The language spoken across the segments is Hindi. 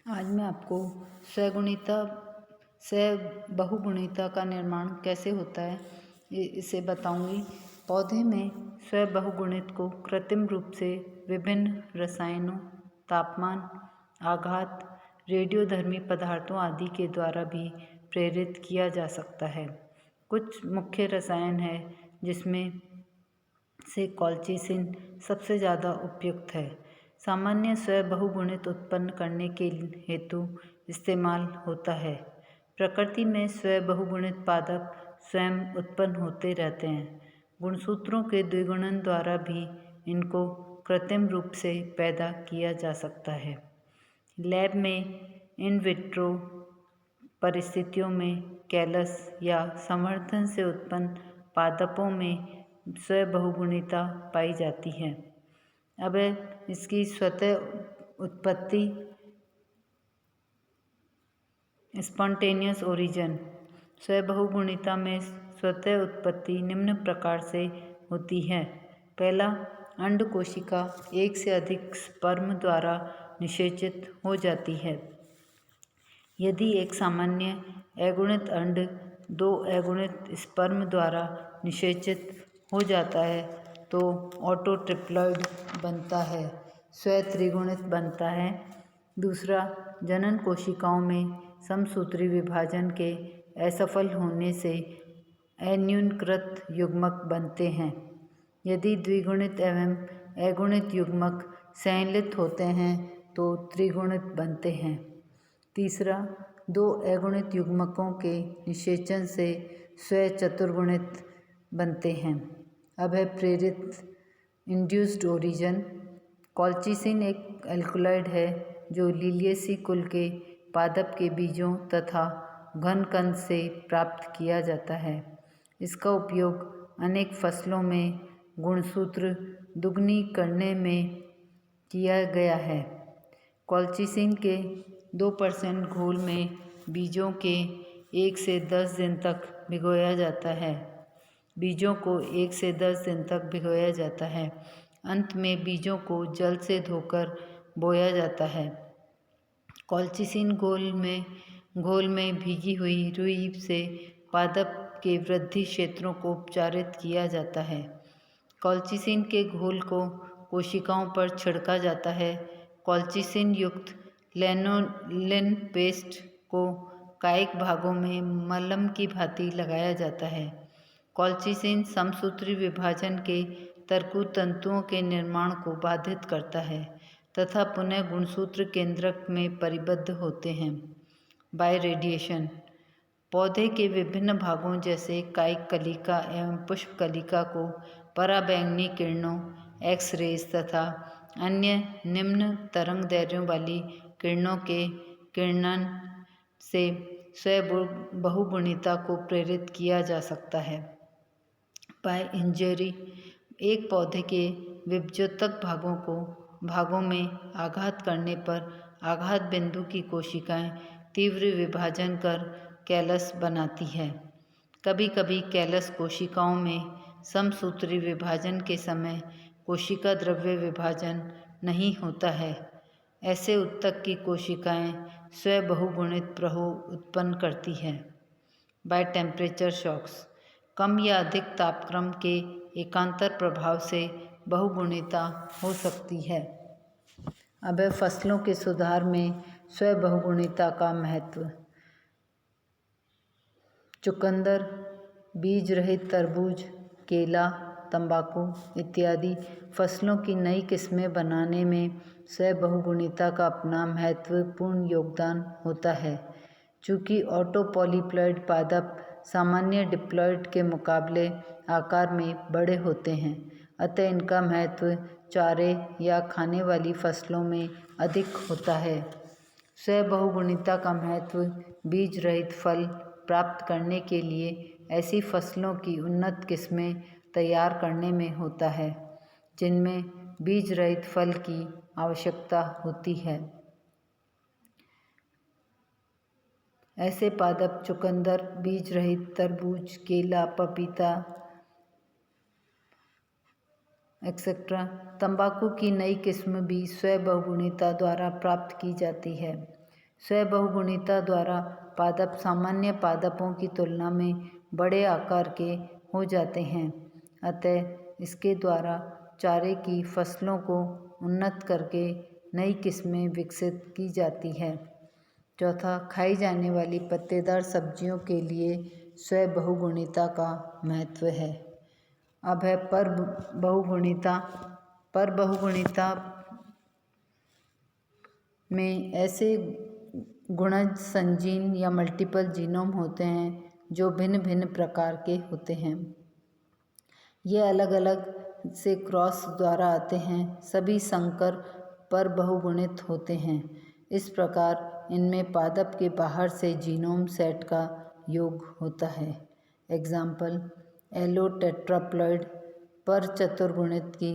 आज मैं आपको बहुगुणिता का निर्माण कैसे होता है इसे बताऊंगी। पौधे में स्वबहुगुणित को कृत्रिम रूप से विभिन्न रसायनों, तापमान, आघात, रेडियोधर्मी पदार्थों आदि के द्वारा भी प्रेरित किया जा सकता है। कुछ मुख्य रसायन है जिसमें से कॉल्चिसिन सबसे ज़्यादा उपयुक्त है। सामान्य स्वबहुगुणित उत्पन्न करने के हेतु इस्तेमाल होता है। प्रकृति में स्वबहुगुणित पादप स्वयं उत्पन्न होते रहते हैं। गुणसूत्रों के द्विगुणन द्वारा भी इनको कृत्रिम रूप से पैदा किया जा सकता है। लैब में इन विट्रो परिस्थितियों में कैलस या संवर्धन से उत्पन्न पादपों में स्वबहुगुणिता पाई जाती है। अब इसकी स्वतः उत्पत्ति, स्पॉन्टेनियस ओरिजिन। स्वबहुगुणिता में स्वतः उत्पत्ति निम्न प्रकार से होती है। पहला, अंड कोशिका एक से अधिक स्पर्म द्वारा निषेचित हो जाती है। यदि एक सामान्य अगुणित अंड दो अगुणित स्पर्म द्वारा निषेचित हो जाता है तो ऑटोट्रिप्लॉइड बनता है, स्वत्रिगुणित बनता है। दूसरा, जनन कोशिकाओं में समसूत्री विभाजन के असफल होने से अन्यूनकृत युग्मक बनते हैं। यदि द्विगुणित एवं अगुणित युग्मक संयोजित होते हैं तो त्रिगुणित बनते हैं। तीसरा, दो अगुणित युग्मकों के निषेचन से स्वचतुर्गुणित बनते हैं। अब है प्रेरित, इंड्यूस्ड ओरिजिन। कॉल्चिसिन एक एल्कलॉइड है जो लिलिएसी कुल के पादप के बीजों तथा घन कंद से प्राप्त किया जाता है। इसका उपयोग अनेक फसलों में गुणसूत्र दुगनी करने में किया गया है। कॉल्चिसिन के 2% घोल में बीजों के 1 से 10 दिन तक भिगोया जाता है। बीजों को 1 से 10 दिन तक भिगोया जाता है। अंत में बीजों को जल से धोकर बोया जाता है। कॉल्चिसिन घोल में भीगी हुई रुई से पादप के वृद्धि क्षेत्रों को उपचारित किया जाता है। कॉल्चिसिन के घोल को कोशिकाओं पर छिड़का जाता है। कॉल्चिसिन युक्त लैनोलिन पेस्ट को कायिक भागों में मलम की भांति लगाया जाता है। कॉल्चिसिन समसूत्री विभाजन के तंतुओं के निर्माण को बाधित करता है तथा पुनः गुणसूत्र केंद्रक में परिबद्ध होते हैं। बाय रेडिएशन, पौधे के विभिन्न भागों जैसे कायिक कलिका एवं पुष्प कलिका को पराबैंगनी किरणों, एक्स रेज तथा अन्य निम्न तरंग दैर्ध्यों वाली किरणों के किरणन से स्वबहुगुणिता को प्रेरित किया जा सकता है। बाय इंजरी, एक पौधे के विभज्योतक भागों में आघात करने पर आघात बिंदु की कोशिकाएं तीव्र विभाजन कर कैलस बनाती है। कभी कभी कैलस कोशिकाओं में समसूत्री विभाजन के समय कोशिका द्रव्य विभाजन नहीं होता है। ऐसे उत्तक की कोशिकाएं स्वबहुगुणित प्रहो उत्पन्न करती है। बाय टेम्परेचर शॉक्स, कम या अधिक तापक्रम के एकांतर प्रभाव से बहुगुणिता हो सकती है। अब है फसलों के सुधार में स्वबहुगुणिता का महत्व। चुकंदर, बीज रहित तरबूज, केला, तंबाकू इत्यादि फसलों की नई किस्में बनाने में स्वबहुगुणिता का अपना महत्वपूर्ण योगदान होता है। चूँकि ऑटोपॉलीप्लॉइड पादप सामान्य डिप्लॉइड के मुकाबले आकार में बड़े होते हैं, अतः इनका महत्व चारे या खाने वाली फसलों में अधिक होता है। स्वबहुगुणिता का महत्व बीज रहित फल प्राप्त करने के लिए ऐसी फसलों की उन्नत किस्में तैयार करने में होता है जिनमें बीज रहित फल की आवश्यकता होती है। ऐसे पादप चुकंदर, बीज रहित तरबूज, केला, पपीता एक्सेट्रा। तंबाकू की नई किस्म भी स्वबहुगुणिता द्वारा प्राप्त की जाती है। स्वबहुगुणिता द्वारा पादप सामान्य पादपों की तुलना में बड़े आकार के हो जाते हैं, अतः इसके द्वारा चारे की फसलों को उन्नत करके नई किस्में विकसित की जाती है। चौथा, खाई जाने वाली पत्तेदार सब्जियों के लिए स्वबहुगुणिता का महत्व है। अब है परबहुगुणिता। परबहुगुणिता में ऐसे गुणज संजीन या मल्टीपल जीनोम होते हैं जो भिन्न भिन्न प्रकार के होते हैं। ये अलग अलग से क्रॉस द्वारा आते हैं। सभी संकर परबहुगुणित होते हैं। इस प्रकार इनमें पादप के बाहर से जीनोम सेट का योग होता है। एग्जाम्पल, एलोटेट्राप्लॉइड पर चतुर्गुणित की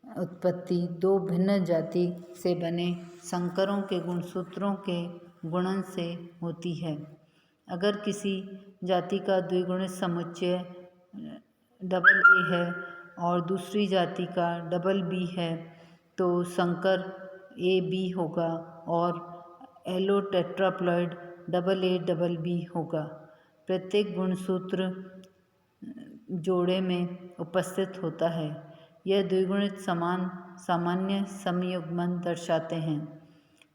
उत्पत्ति दो भिन्न जाति से बने संकरों के गुणसूत्रों के गुणन से होती है। अगर किसी जाति का द्विगुणित समुच्चय डबल ए है और दूसरी जाति का डबल बी है तो संकर ए बी होगा और एलोटेट्राप्लॉइड डबल ए डबल बी होगा। प्रत्येक गुणसूत्र जोड़े में उपस्थित होता है। यह द्विगुणित सामान्य समयुग्मन दर्शाते हैं।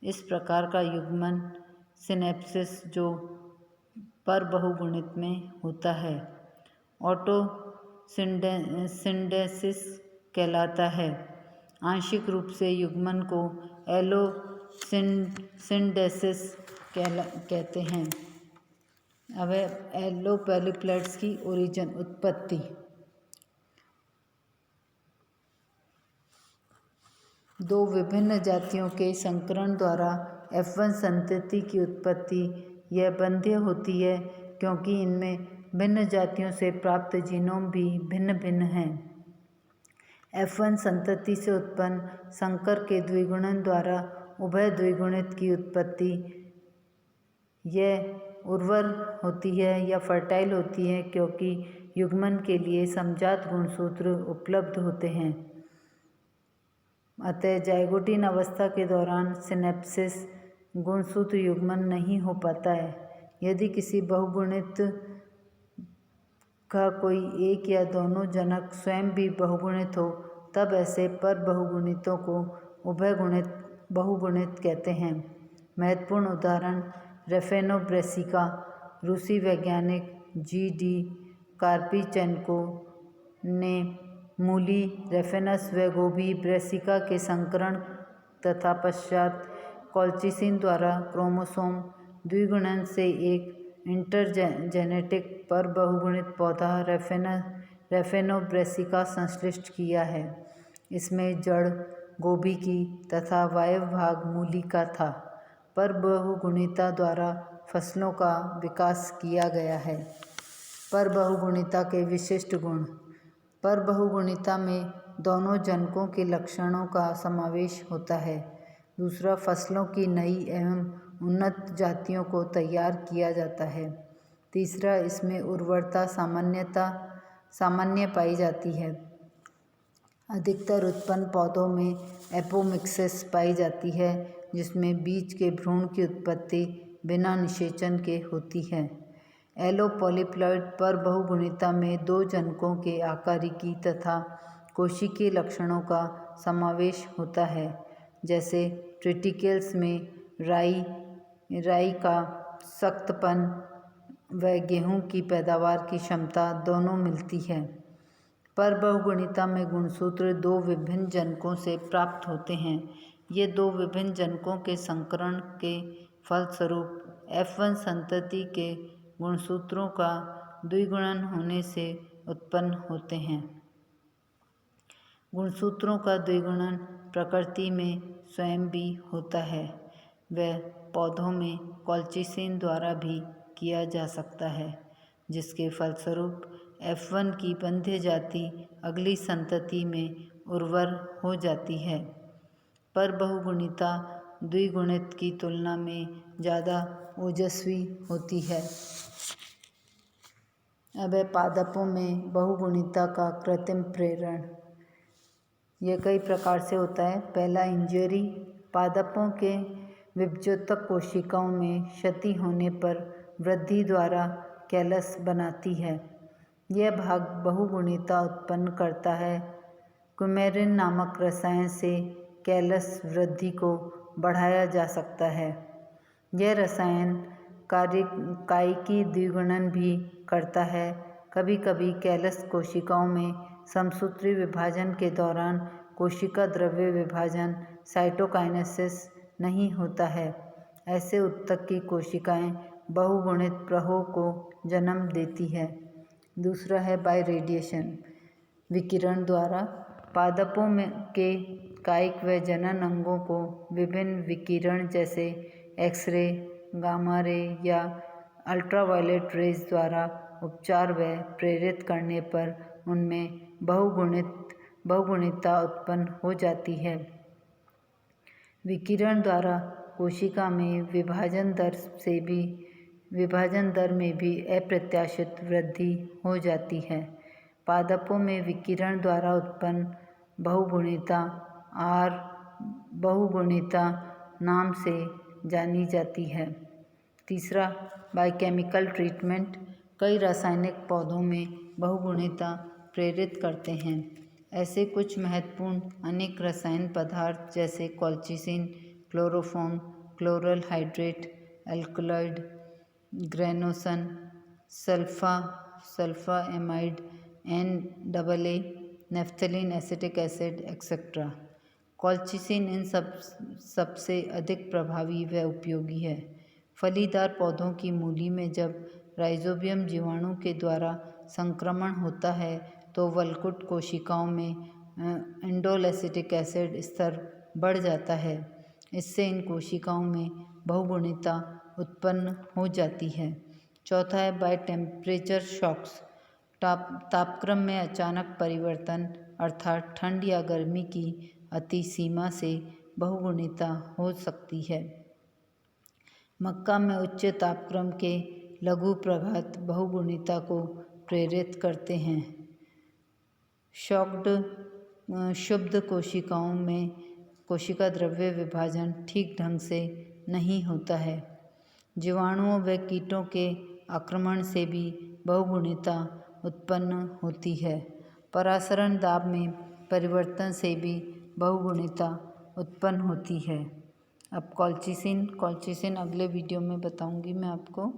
इस प्रकार का युग्मन सिनेप्सिस जो परबहुगुणित में होता है ऑटो सिंडेसिस कहलाता है। आंशिक रूप से युग्मन को एलो सिंडेसिस कहते हैं। अब एलोपेलिप्लेट्स की ओरिजिन उत्पत्ति। दो विभिन्न जातियों के संकरण द्वारा F1 संतति की उत्पत्ति यह बंध्य होती है क्योंकि इनमें भिन्न जातियों से प्राप्त जीनोम भी भिन्न भिन्न हैं। F1 संतति से उत्पन्न संकर के द्विगुणन द्वारा उभय द्विगुणित की उत्पत्ति यह उर्वर होती है या फर्टाइल होती है क्योंकि युग्मन के लिए समजात गुणसूत्र उपलब्ध होते हैं। अतः जाइगोटीन अवस्था के दौरान सिनेप्सिस गुणसूत्र युग्मन नहीं हो पाता है। यदि किसी बहुगुणित का कोई एक या दोनों जनक स्वयं भी बहुगुणित हो तब ऐसे परबहुगुणितों को उभयगुणित बहुगुणित कहते हैं। महत्वपूर्ण उदाहरण रेफेनोब्रेसिका। रूसी वैज्ञानिक G.D. कार्पिचेंको ने मूली रेफेनस व गोभी ब्रेसिका के संकरण तथा पश्चात कॉल्चिसिन द्वारा क्रोमोसोम द्विगुणन से एक इंटरजेनेटिक परबहुगुणित पौधा रेफेनोब्रेसिका संश्लिष्ट किया है। इसमें जड़ गोभी की तथा वायव्य भाग मूली का था। परबहुगुणिता द्वारा फसलों का विकास किया गया है। परबहुगुणिता के विशिष्ट गुण। परबहुगुणिता में दोनों जनकों के लक्षणों का समावेश होता है। दूसरा, फसलों की नई एवं उन्नत जातियों को तैयार किया जाता है। तीसरा, इसमें उर्वरता सामान्य पाई जाती है। अधिकतर उत्पन्न पौधों में एपोमिक्सिस पाई जाती है जिसमें बीज के भ्रूण की उत्पत्ति बिना निषेचन के होती है। एलोपोलिप्लॉइड परबहुगुणिता में दो जनकों के आकारिकी तथा कोशिकीय लक्षणों का समावेश होता है। जैसे ट्रिटिकल्स में राई का सख्तपन व गेहूं की पैदावार की क्षमता दोनों मिलती है। परबहुगुणिता में गुणसूत्र दो विभिन्न जनकों से प्राप्त होते हैं। ये दो विभिन्न जनकों के संकरण के फलस्वरूप F1 संतति के गुणसूत्रों का द्विगुणन होने से उत्पन्न होते हैं। गुणसूत्रों का द्विगुणन प्रकृति में स्वयं भी होता है व पौधों में कॉल्चिसिन द्वारा भी किया जा सकता है, जिसके फलस्वरूप F1 की बंध्य जाति अगली संतति में उर्वर हो जाती है। परबहुगुणिता द्विगुणित की तुलना में ज़्यादा ओजस्वी होती है। अब है पादपों में बहुगुणिता का कृत्रिम प्रेरण। यह कई प्रकार से होता है। पहला, इंजरी। पादपों के विभजोतक कोशिकाओं में क्षति होने पर वृद्धि द्वारा कैलस बनाती है। यह भाग बहुगुणिता उत्पन्न करता है। कुमेरिन नामक रसायन से कैलस वृद्धि को बढ़ाया जा सकता है। यह रसायन कायिकी द्विगुणन भी करता है। कभी कभी कैलस कोशिकाओं में समसूत्री विभाजन के दौरान कोशिका द्रव्य विभाजन साइटोकाइनेसिस नहीं होता है। ऐसे ऊतक की कोशिकाएं बहुगुणित प्रवाह को जन्म देती है। दूसरा है बाय रेडिएशन, विकिरण द्वारा पादपों में के कायिक व जनन अंगों को विभिन्न विकिरण जैसे एक्सरे, गामा रे या अल्ट्रावायलेट रेज द्वारा उपचार व प्रेरित करने पर उनमें बहुगुणिता उत्पन्न हो जाती है। विकिरण द्वारा कोशिका में विभाजन दर में भी अप्रत्याशित वृद्धि हो जाती है। पादपों में विकिरण द्वारा उत्पन्न बहुगुणिता बहुगुणिता नाम से जानी जाती है। तीसरा बायोकेमिकल ट्रीटमेंट, कई रासायनिक पौधों में बहुगुणिता प्रेरित करते हैं। ऐसे कुछ महत्वपूर्ण अनेक रसायन पदार्थ जैसे colchicine, chloroform, chloral hydrate, alkaloid, granosan, sulfa amide, NAA, naphthalene acetic acid etcetera. Colchicine इन सबसे अधिक प्रभावी व उपयोगी है। फलीदार पौधों की मूली में जब राइजोबियम जीवाणु के द्वारा संक्रमण होता है तो वलकुट कोशिकाओं में इंडोल एसिटिक एसिड स्तर बढ़ जाता है। इससे इन कोशिकाओं में बहुगुणिता उत्पन्न हो जाती है। चौथा है बाय टेम्परेचर शॉक्स, तापक्रम में अचानक परिवर्तन अर्थात ठंड या गर्मी की अति सीमा से बहुगुणिता हो सकती है। मक्का में उच्च तापक्रम के लघु प्रघात बहुगुणिता को प्रेरित करते हैं। शुद्ध कोशिकाओं में कोशिका द्रव्य विभाजन ठीक ढंग से नहीं होता है। जीवाणुओं व कीटों के आक्रमण से भी बहुगुणिता उत्पन्न होती है। परासरण दाब में परिवर्तन से भी बहुगुणिता उत्पन्न होती है। अब कॉल्चिसिन अगले वीडियो में बताऊंगी मैं आपको।